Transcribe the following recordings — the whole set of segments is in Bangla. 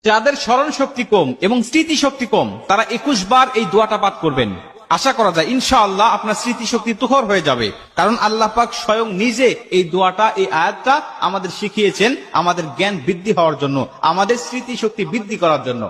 যাদের স্মরণ শক্তি কম এবং স্মৃতি শক্তি কম তারা 21 বার এই দোয়াটা পাঠ করবেন। আশা করা যায় ইনশাআল্লাহ আপনার স্মৃতি শক্তি তুখর হয়ে যাবে, কারণ আল্লাহ পাক স্বয়ং নিজে এই দোয়াটা, এই আয়াতটা আমাদের শিখিয়েছেন আমাদের জ্ঞান বৃদ্ধি হওয়ার জন্য, আমাদের স্মৃতি শক্তি বৃদ্ধি করার জন্য।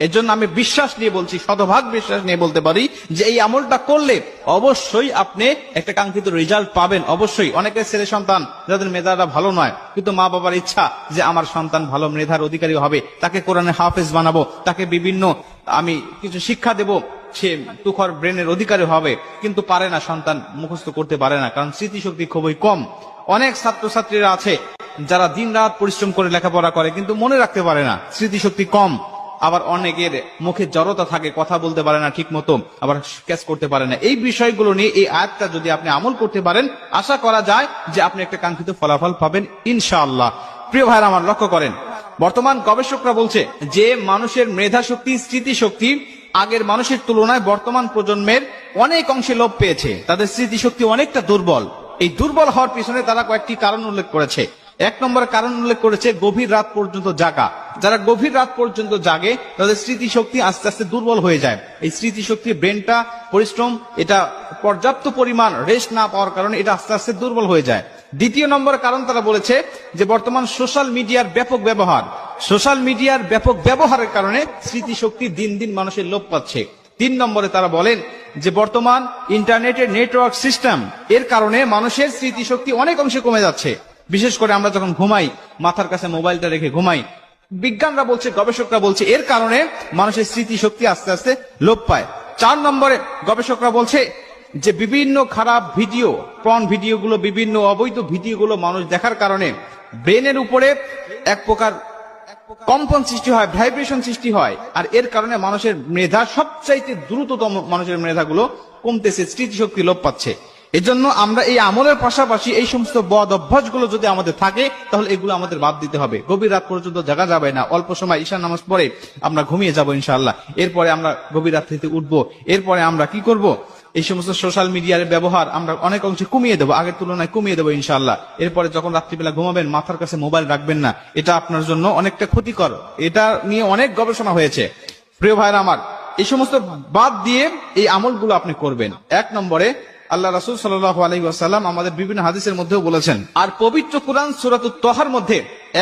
এর জন্য আমি বিশ্বাস নিয়ে বলছি, শতভাগ বিশ্বাস নিয়ে বলতে পারি যে এই আমলটা করলে অবশ্যই আপনি একটা কাঙ্ক্ষিত রেজাল্ট পাবেন। অবশ্যই অনেকের ছেলে সন্তান যাদের মেধাটা ভালো নয়, কিন্তু মা বাবার ইচ্ছা যে আমার সন্তান ভালো মেধার অধিকারী হবে, তাকে কোরআনে হাফেজ বানাবো, তাকে বিভিন্ন আমি কিছু শিক্ষা দেব, সে তুখর ব্রেনের অধিকারী হবে, কিন্তু পারে না, সন্তান মুখস্থ করতে পারে না, কারণ স্মৃতিশক্তি খুবই কম। অনেক ছাত্রছাত্রীরা আছে যারা দিন রাত পরিশ্রম করে লেখাপড়া করে কিন্তু মনে রাখতে পারে না, স্মৃতিশক্তি কম। আবার অনেকের মুখে জড়তা থাকে, কথা বলতে পারে না ঠিক মতো, আবার ক্যাচ করতে পারে না। এই বিষয়গুলো নিয়ে এই আয়াতটা যদি আপনি আমল করতে পারেন, আশা করা যায় যে আপনি একটা কাঙ্ক্ষিত ফলাফল পাবেন ইনশাআল্লাহ। প্রিয় ভাইরা আমার, লক্ষ্য করেন বর্তমান গবেষকরা বলছে যে মানুষের মেধা শক্তি, স্মৃতিশক্তি আগের মানুষের তুলনায় বর্তমান প্রজন্মের অনেক অংশে লোপ পেয়েছে, তাদের স্মৃতিশক্তি অনেকটা দুর্বল। এই দুর্বল হওয়ার পিছনে তারা কয়েকটি কারণ উল্লেখ করেছে। এক নম্বর কারণ উল্লেখ করেছে গভীর রাত পর্যন্ত জাগা। যারা গভীর রাত পর্যন্ত জাগে তাদের স্মৃতিশক্তি আস্তে আস্তে দুর্বল হয়ে যায়। এই স্মৃতিশক্তি, ব্রেনটা পরিশ্রম, এটা পর্যাপ্ত পরিমাণ রেস্ট না পাওয়ার কারণে এটা আস্তে আস্তে দুর্বল হয়ে যায়। দ্বিতীয় নম্বর কারণ তারা বলেছে যে বর্তমান সোশ্যাল মিডিয়ার ব্যাপক ব্যবহার, সোশ্যাল মিডিয়ার ব্যাপক ব্যবহারের কারণে স্মৃতিশক্তি দিন দিন মানুষের লোপ পাচ্ছে। তিন নম্বরে তারা বলেন যে বর্তমান ইন্টারনেটের নেটওয়ার্ক সিস্টেম এর কারণে মানুষের স্মৃতিশক্তি অনেক অংশে কমে যাচ্ছে। বিশেষ করে আমরা যখন ঘুমাই, মাথার কাছে মোবাইলটা রেখে ঘুমাই, বিজ্ঞানরা বলছে, গবেষকরা বলছে এর কারণে মানুষের স্মৃতিশক্তি আস্তে আস্তে লোপ পায়। 4 নম্বরে গবেষকরা বলছে যে বিভিন্ন খারাপ ভিডিও, পর্ন ভিডিওগুলো, বিভিন্ন অবৈধ ভিডিওগুলো মানুষ দেখার কারণে ব্রেনের উপরে এক প্রকার কম্পন সৃষ্টি হয়, ভাইব্রেশন সৃষ্টি হয়, আর এর কারণে মানুষের মেধা সবচাইতে দ্রুততম, মানুষের মেধাগুলো কমতেছে, স্মৃতিশক্তি লোপ পাচ্ছে। এজন্য আমরা এই আমলের পাশাপাশি এই সমস্ত বদ অভ্যাসগুলো যদি আমাদের থাকে তাহলে এগুলো আমাদের বাদ দিতে হবে। গভীর রাত পর্যন্ত জাগা যাবে না, অল্প সময় ঈশার নামাজ পড়ে আমরা ঘুমিয়ে যাব ইনশাআল্লাহ। এরপরে আমরা গভীর রাত থেকে উঠবো, এরপরে আমরা কি করব, এই সমস্ত সোশ্যাল মিডিয়ার ব্যবহার আমরা অনেক অংশে কমিয়ে দেবো, আগের তুলনায় কমিয়ে দেবো ইনশাআল্লাহ। এরপরে যখন রাত্রিবেলা ঘুমাবেন মাথার কাছে মোবাইল রাখবেন না, এটা আপনার জন্য অনেকটা ক্ষতিকর। এটা নিয়ে অনেক গবেষণা হয়েছে। প্রিয় ভাইরা আমার, এই সমস্ত বাদ দিয়ে এই আমলগুলো আপনি করবেন। 1 নম্বরে আল্লাহ রাসূল সাল্লাল্লাহু আলাইহি ওয়াসাল্লাম আমাদের বিভিন্ন হাদিসের মধ্যেও বলেছেন, আর পবিত্র কুরআন সূরাতুত তাহার মধ্যে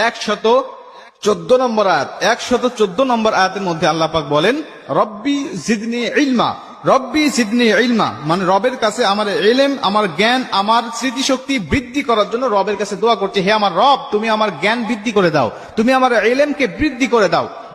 114 নম্বর আয়াত, 114 নম্বর আয়াতের মধ্যে আল্লাহ পাক বলেন রব্বি জিদনি ইলমা, রব্বি জিদনি ইলমা, মানে রবের কাছে আমার ইলম, আমার জ্ঞান, আমার স্মৃতিশক্তি বৃদ্ধি করার জন্য রবের কাছে দোয়া করছে, হে আমার রব তুমি আমার জ্ঞান বৃদ্ধি করে দাও, তুমি আমার ইলমকে বৃদ্ধি করে দাও।